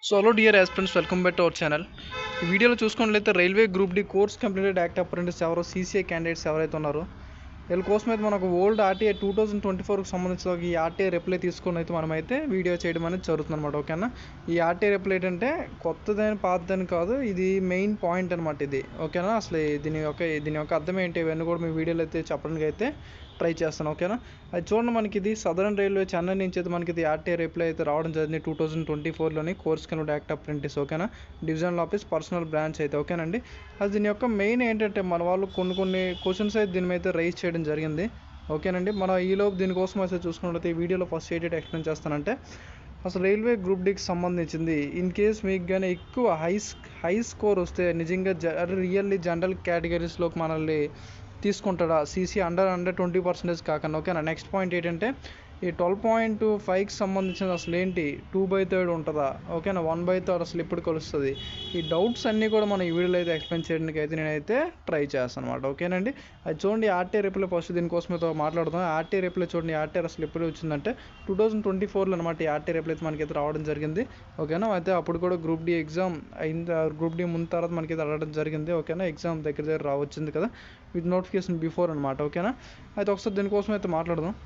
So hello dear aspirants, welcome back to our channel. ఈ వీడియోలో చూసుకున్నట్లయితే railway group D course completed act apprentice ఎవరో CCA candidates ఎవరైతే ఉన్నారో వీళ్ళ కోసం అయితే మనకు ఓల్డ్ ఆర్టీఐ 2024కి సంబంధించిన ఈ ఆర్టీఐ రిప్లై తీసుకొని అయితే మనమైతే వీడియో చేయడం అనేది జరుగుతుంది అనమాట. ఓకేనా, ఈ ఆర్టీఐ రిప్లై ఏంటంటే కొత్తదని పాతదని కాదు, ఇది మెయిన్ పాయింట్ అనమాట ఇది. ఓకేనా, అసలు దీని యొక్క అర్థం ఏంటి ఇవన్నీ కూడా మీ వీడియోలో అయితే చెప్పడానికి అయితే ట్రై చేస్తాను. ఓకేనా, అది చూడండి, మనకి ఇది సదరన్ రైల్వే చెన్నై నుంచి అయితే మనకి ఇది ఆర్టీఐ రిప్లై అయితే రావడం జరిగింది 2024లోని కోర్స్ కన్వర్ట్ యాక్ట్ అప్రెంటిస్. ఓకేనా, డివిజనల్ ఆఫీస్ పర్సనల్ బ్రాంచ్ అయితే. ఓకేనండి, అది దీని యొక్క మెయిన్ ఏంటంటే మన వాళ్ళు కొన్ని క్వశ్చన్స్ అయితే దీని మీద రైజ్ చేయడం జరిగింది. ఓకేనండి, మన ఈలోపు దీనికోసం అయితే చూసుకున్నట్లయితే ఈ వీడియోలో ఫస్ట్ ఏంటంటే ఎక్స్ప్లెయిన్ చేస్తానంటే అసలు రైల్వే గ్రూప్ డికి సంబంధించింది ఇన్ కేస్ మీకు కానీ ఎక్కువ హై స్కోర్ వస్తే నిజంగా రియల్లీ జనరల్ కేటగిరీస్లోకి మనల్ని తీసుకుంటాడా సీసీ అండర్ 20% కాకుండా. ఓకేనా, నెక్స్ట్ పాయింట్ ఏంటంటే ఈ 12.5కి సంబంధించిన అసలు ఏంటి 2/3 ఉంటుందా, ఓకేనా 1/3 అసలు ఎప్పుడు కలుస్తుంది, ఈ డౌట్స్ అన్నీ కూడా మనం ఈ వీడియోలో అయితే ఎక్స్ప్లెయిన్ చేయడానికి అయితే నేనైతే ట్రై చేస్తాను అనమాట. ఓకేనండి, అది చూడండి ఆర్టీఐ రిప్లై ఫస్ట్ దీనికోసం అయితే మాట్లాడుతాం. ఆర్టీఐ రిప్లై చూడండి, ఆర్టీఐ అసలు ఎప్పుడు వచ్చిందంటే 2024లో అనమాట. ఈ ఆర్టీఐ రిప్లై అయితే మనకైతే రావడం జరిగింది. ఓకేనా, అయితే అప్పుడు కూడా గ్రూప్ డి ఎగ్జామ్ అయిన గ్రూప్ డి ముందు తర్వాత మనకైతే అడగడం జరిగింది. ఓకేనా, ఎగ్జామ్ దగ్గర రావచ్చింది కదా, విత్ నోటిఫికేషన్ బిఫోర్ అనమాట. ఓకేనా, అయితే ఒకసారి దీనికోసం అయితే మాట్లాడదాం.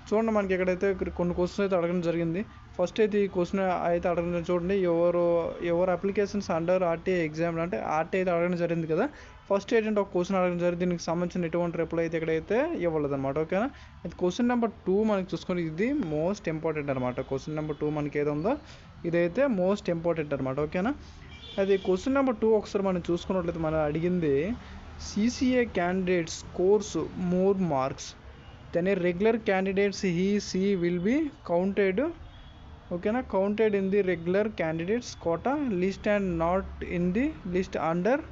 చూడండి, మనకి ఎక్కడైతే కొన్ని క్వశ్చన్స్ అయితే అడగడం జరిగింది. ఫస్ట్ అయితే ఈ క్వశ్చన్ అయితే అడగడం చూడండి, ఎవరు అప్లికేషన్స్ అండర్ ఆర్టీఐ ఎగ్జామ్ అంటే ఆర్టీఐ అయితే అడగడం జరిగింది కదా. ఫస్ట్ ఏంటంటే ఒక క్వశ్చన్ అడగడం జరిగింది, దీనికి సంబంధించిన ఎటువంటి రిప్లై అయితే ఇక్కడైతే ఇవ్వలేదు అనమాట. ఓకేనా, అయితే క్వశ్చన్ నెంబర్ 2 మనకి చూసుకొని ఇది మోస్ట్ ఇంపార్టెంట్ అనమాట. క్వశ్చన్ నెంబర్ 2 మనకి ఏదో ఉందో ఇదైతే మోస్ట్ ఇంపార్టెంట్ అనమాట. ఓకేనా, అది క్వశ్చన్ నెంబర్ 2 ఒకసారి మనం చూసుకున్నట్లయితే మనం అడిగింది CCA candidates scores more marks than a regular candidates she will be counted. ఓకేనా, counted in the regular candidates quota list and not in the list under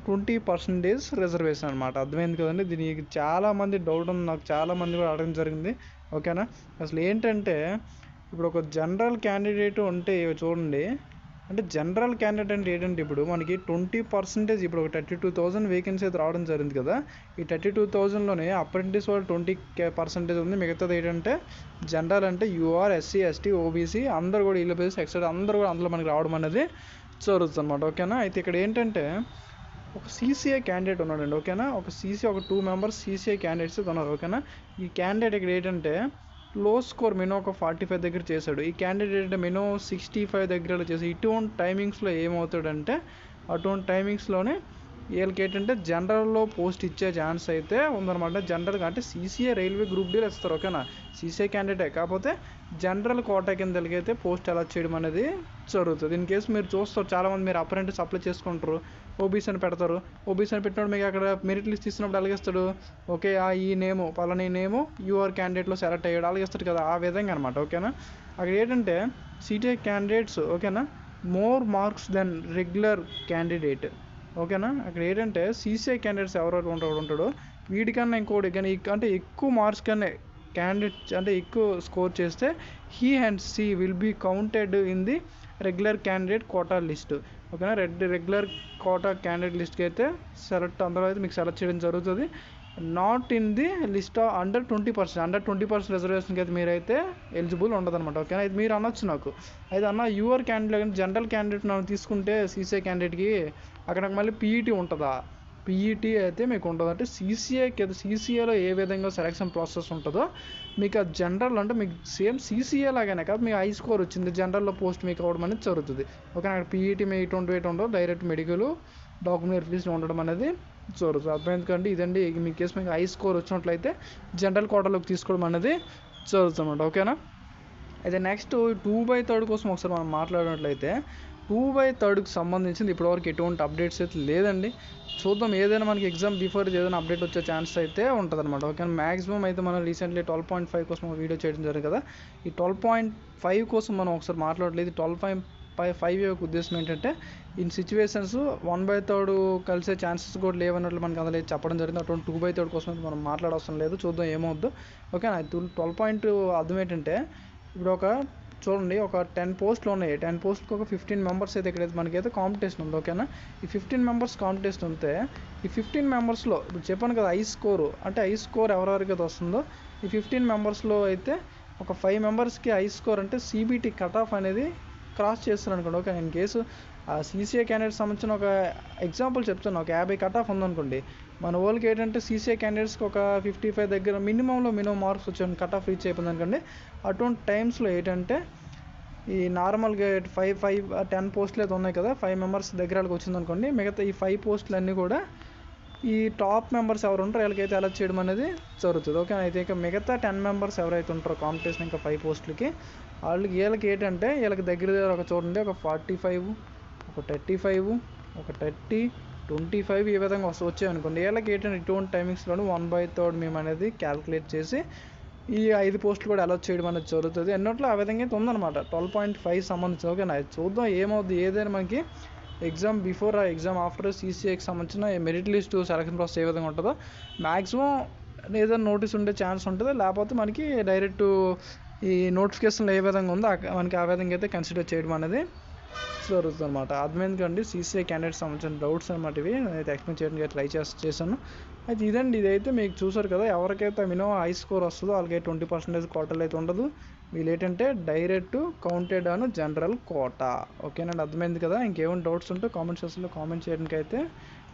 20% reservation అనమాట. అర్థమైంది కదండి, దీనికి చాలామంది డౌట్ ఉంది, నాకు చాలామంది కూడా అడగడం జరిగింది. ఓకేనా, అసలు ఏంటంటే ఇప్పుడు ఒక జనరల్ క్యాండిడేట్ ఉంటే చూడండి, అంటే జనరల్ క్యాండిడేట్ అంటే ఏంటంటే ఇప్పుడు మనకి 20%, ఇప్పుడు ఒక 32,000 వేకెన్సీ అయితే రావడం జరిగింది కదా. ఈ 32,000లోనే అప్రెంటిస్ వాళ్ళు 20% ఉంది, మిగతాది ఏంటంటే జనరల్ అంటే యూఆర్, ఎస్సీ, ఎస్టీ, ఓబీసీ అందరూ కూడా ఈలబీఎస్ ఎక్సెట్ అందరూ కూడా అందులో మనకి రావడం అనేది జరుగుతుంది అనమాట. ఓకేనా, అయితే ఇక్కడ ఏంటంటే ఒక సీసీఐ క్యాండిడేట్ ఉన్నాడండి. ఓకేనా, ఒక 2 మెంబర్స్ సీసీఐ క్యాండిడేట్స్ ఉన్నారు. ఓకేనా, ఈ క్యాండిడేట్ ఇక్కడ ఏంటంటే లో స్కోర్ మినో ఒక 45 దగ్గర చేశాడు. ఈ క్యాండిడేట్ మినో 65 దగ్గర చేసి ఇటువంటి టైమింగ్స్లో ఏమవుతాడంటే అటువంటి టైమింగ్స్లోనే వీళ్ళకి ఏంటంటే జనరల్లో పోస్ట్ ఇచ్చే ఛాన్స్ అయితే ఉందన్నమాట. జనరల్గా అంటే సీసీఐ రైల్వే గ్రూప్ డీలు ఇస్తారు. ఓకేనా, సీసీఐ క్యాండిడేటే కాకపోతే జనరల్ కోటా కింద అయితే పోస్ట్ అలా చేయడం అనేది జరుగుతుంది. ఇన్ కేసు మీరు చూస్తారు చాలామంది మీరు అప్రెంటిస్ అప్లై చేసుకుంటారు, ఓబీసీ అని పెడతారు. ఓబీసీ అని పెట్టినప్పుడు మీకు అక్కడ మెరిట్ లిస్ట్ తీసినప్పుడు అలాగేస్తాడు, ఓకే ఈ నేము పలాని నేము యూఆర్ క్యాండిడేట్లో సెలెక్ట్ అయ్యాడు అలాగేస్తాడు కదా, ఆ విధంగా అనమాట. ఓకేనా, అక్కడ ఏంటంటే సీసీఐ క్యాండిడేట్స్ ఓకేనా more marks than regular candidate. ఓకేనా, అక్కడ ఏంటంటే సీసీఐ క్యాండిడేట్స్ ఎవరైతే ఉంటాడో వీడికన్నా ఇంకోటి కానీ అంటే ఎక్కువ మార్క్స్ కన్నా క్యాండిడేట్ అంటే ఎక్కువ స్కోర్ చేస్తే he and she will be counted in the regular candidate quota list. ఓకేనా, రెగ్యులర్ కోటా క్యాండిడేట్ లిస్ట్కి అయితే అందులో అయితే మీకు సెలెక్ట్ చేయడం జరుగుతుంది. Not in the list under 20% రిజర్వేషన్కి అయితే మీరైతే ఎలిజిబుల్ ఉండదన్నమాట. ఓకేనా, ఇది మీరు అనొచ్చు నాకు, అయితే అన్న యూఆర్ క్యాండిడేట్ జనరల్ క్యాండిడేట్ మనం తీసుకుంటే సీసీఐ క్యాండిడేట్కి అక్కడ మళ్ళీ పీఈటీ ఉంటుందా, పీఈటీ అయితే మీకు ఉంటుంది. అంటే సీసీఏలో ఏ విధంగా సెలక్షన్ ప్రాసెస్ ఉంటుందో మీకు ఆ జనరల్ అంటే మీకు సేమ్ సీసీఏ లాగానే కాదు, మీకు హై స్కోర్ వచ్చింది జనరల్లో పోస్ట్ మీకు అవ్వడం అనేది జరుగుతుంది. ఓకే, అక్కడ పీఈటీ మీ 28 ఉండదు, డైరెక్ట్ మెడికల్ డాక్యుమెంట్ లిస్ట్ ఉండడం అనేది జరుగుతుంది. అర్థమైంది ఇదండి, మీ కేసు మీకు హై స్కోర్ వచ్చినట్లయితే జనరల్ కోటాలోకి తీసుకోవడం అనేది జరుగుతుంది అన్నమాట. ఓకేనా, అయితే నెక్స్ట్ 2/3 కోసం ఒకసారి మనం మాట్లాడినట్లయితే 2/3కి సంబంధించింది ఇప్పటివరకు ఎటువంటి అప్డేట్స్ అయితే లేదండి. చూద్దాం, ఏదైనా మనకి ఎగ్జామ్ బిఫోర్ ఏదైనా అప్డేట్ వచ్చే ఛాన్స్ అయితే ఉంటుంది అనమాట. ఓకే, మ్యాక్సిమం అయితే మనం రీసెంట్లీ 12.5 కోసం వీడియో చేయడం జరిగింది కదా, ఈ 12.5 కోసం మనం ఒకసారి మాట్లాడలేదు. 12.5 యొక్క ఉద్దేశం ఏంటంటే ఇన్ సిచ్యువేషన్స్ 1/3 కలిసే ఛాన్సెస్ కూడా లేవన్నట్లు మనకి అందులో చెప్పడం జరిగింది. అటువంటి 2/3 కోసం అయితే మనం మాట్లాడవసరం లేదు, చూద్దాం ఏమవుద్దు. ఓకే, 12.2 అర్థం ఏంటంటే ఇప్పుడు చూడండి ఒక 10 పోస్టులు ఉన్నాయి, 10 పోస్టులకు ఒక 15 మెంబర్స్ అయితే ఇక్కడైతే మనకైతే కాంపిటీషన్ ఉంది. ఓకేనా, ఈ 15 మెంబర్స్ కాంపిటీషన్ ఉంటే ఈ 15 మెంబర్స్లో ఇప్పుడు చెప్పాను కదా హై స్కోర్ ఎవరెవరికి అయితే వస్తుందో ఈ 15 మెంబర్స్లో అయితే ఒక 5 మెంబర్స్కి హై స్కోర్ అంటే CBT కట్ ఆఫ్ అనేది క్రాస్ చేస్తారు అనుకోండి. ఓకే, ఇన్ కేసు ఆ సీసీఏ క్యాండిడేట్స్ సంబంధించిన ఒక ఎగ్జాంపుల్ చెప్తాను. ఒక 50 కట్ ఆఫ్ ఉందనుకోండి, మన వాళ్ళకి ఏంటంటే సీసీఏ క్యాండిడేట్స్కి ఒక 55 దగ్గర మినిమం మార్క్స్ వచ్చాను, కట్ ఆఫ్ రీచ్ అయిపోయింది అనుకోండి. అటువంటి టైమ్స్లో ఏంటంటే ఈ నార్మల్గా 10 పోస్టులు అయితే ఉన్నాయి కదా, 5 మెంబర్స్ దగ్గరకి వచ్చింది అనుకోండి, మిగతా ఈ 5 పోస్టులు అన్నీ కూడా ఈ టాప్ మెంబర్స్ ఎవరు ఉంటారో వీళ్ళకైతే అలర్ట్ చేయడం అనేది జరుగుతుంది. ఓకే, అయితే ఇక మిగతా 10 మెంబర్స్ ఎవరైతే ఉంటారో కాంపిటీషన్ ఇంకా 5 పోస్టులకి, వీళ్ళకి ఏంటంటే వీళ్ళకి దగ్గర ఒక చూడండి ఒక 45, ఒక 35, ఒక 30, 25 ఈ విధంగా వచ్చాయి అనుకోండి. వీళ్ళకి ఏంటంటే ఇటువంటి టైమింగ్స్లోనే 1/3 మేము అనేది క్యాలిక్యులేట్ చేసి ఈ 5 పోస్టులు కూడా అలర్ట్ చేయడం అనేది జరుగుతుంది. ఎన్నోట్లో ఆ విధంగా అయితే ఉందన్నమాట. 12.5 సంబంధించి. ఓకే, చూద్దాం ఏమవుద్ది. ఏదైనా మనకి ఎగ్జామ్ బిఫోర్ ఎగ్జామ్ ఆఫ్టర్ సీసీఏకి సంబంధించిన మెరిట్ లిస్ట్ సెలక్షన్ ప్రాసెస్ ఏ విధంగా ఉంటుందో మ్యాక్సిమం ఏదైనా నోటీస్ ఉండే ఛాన్స్ ఉంటుంది, లేకపోతే మనకి డైరెక్ట్ ఈ నోటిఫికేషన్లో ఏ విధంగా ఉందో మనకి ఆ విధంగా అయితే కన్సిడర్ చేయడం అనేది జరుగుతుంది అనమాట. అర్థమైంది సీసీఐ క్యాండిడేట్స్ సంబంధించిన డౌట్స్ అనమాట ఇవి. నేనైతే ఎక్స్ప్లెయిన్ చేయడానికి ట్రై చేశాను. అయితే ఇదైతే మీకు చూసారు కదా, ఎవరికైతే మినిమం హై స్కోర్ వస్తుందో వాళ్ళకి 20% కోటాలు అయితే ఉండదు. వీళ్ళు ఏంటంటే direct counted on general quota. ఓకేనండి, అర్థమైంది కదా. ఇంకేమైనా డౌట్స్ ఉంటే కామెంట్ సెక్షన్లో కామెంట్ చేయడానికి అయితే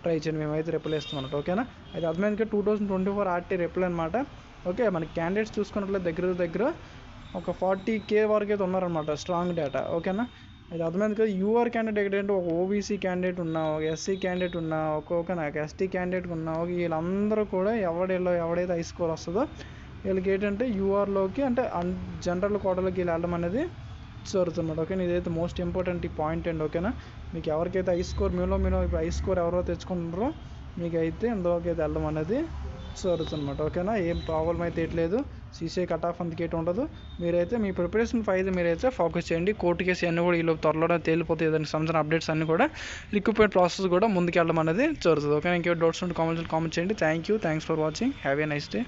ట్రై చేయండి, మేమైతే రిప్లై ఇస్తాం అన్నమాట. ఓకేనా, అయితే అర్థమైంది కదా. 2024 ఆర్టీ రిప్లై అనమాట. ఓకే, మనకి క్యాండిడేట్స్ చూసుకున్నట్లయితే దగ్గర ఒక 40K వరకు అయితే ఉన్నారనమాట, స్ట్రాంగ్ డేటా. ఓకేనా, అది అర్థమైంది కదా. యూఆర్ క్యాండిడేట్ ఏంటంటే ఒక ఓబీసీ క్యాండిడేట్ ఉన్నా, ఒక ఎస్సీ క్యాండిడేట్ ఉన్నా, నాకు ఎస్టీ క్యాండిడేట్ ఉన్నా, వీళ్ళందరూ కూడా ఎవడైతే హై స్కోర్ వస్తుందో వీళ్ళకి ఏంటంటే యూఆర్లోకి అంటే జనరల్ కోటాలోకి వీళ్ళు వెళ్ళడం అనేది జరుగుతుంది. ఓకేనా, ఇదైతే మోస్ట్ ఇంపార్టెంట్ ఈ పాయింట్ అండి. ఓకేనా, మీకు ఎవరికైతే హై స్కోర్ మీలో ఇప్పుడు హై స్కోర్ ఎవరో తెచ్చుకుంటారో మీకు అయితే ఇందులోకి అయితే వెళ్ళడం అనేది జరుగుతుందన్నమాట. ఓకేనా, ఏం ప్రాబ్లం అయితే లేదు. సీసీఐ కట్ ఆఫ్ అందుకే ఉండదు. మీరైతే మీ ప్రిపరేషన్ అయితే మీరైతే ఫోకస్ చేయండి. కోర్టు కేసు అన్నీ కూడా వీళ్ళు త్వరలో తేలిపోతాయి. దానికి సంబంధించిన అప్డేట్స్ అన్నీ కూడా రిక్రూట్మెంట్ ప్రాసెస్ కూడా ముందుకు వెళ్ళడం అనేది జరుగుతుంది. ఓకే, ఇంకేం డౌట్స్ ఉంటే కామెంట్ చేయండి. Thanks for watching. Have a nice day.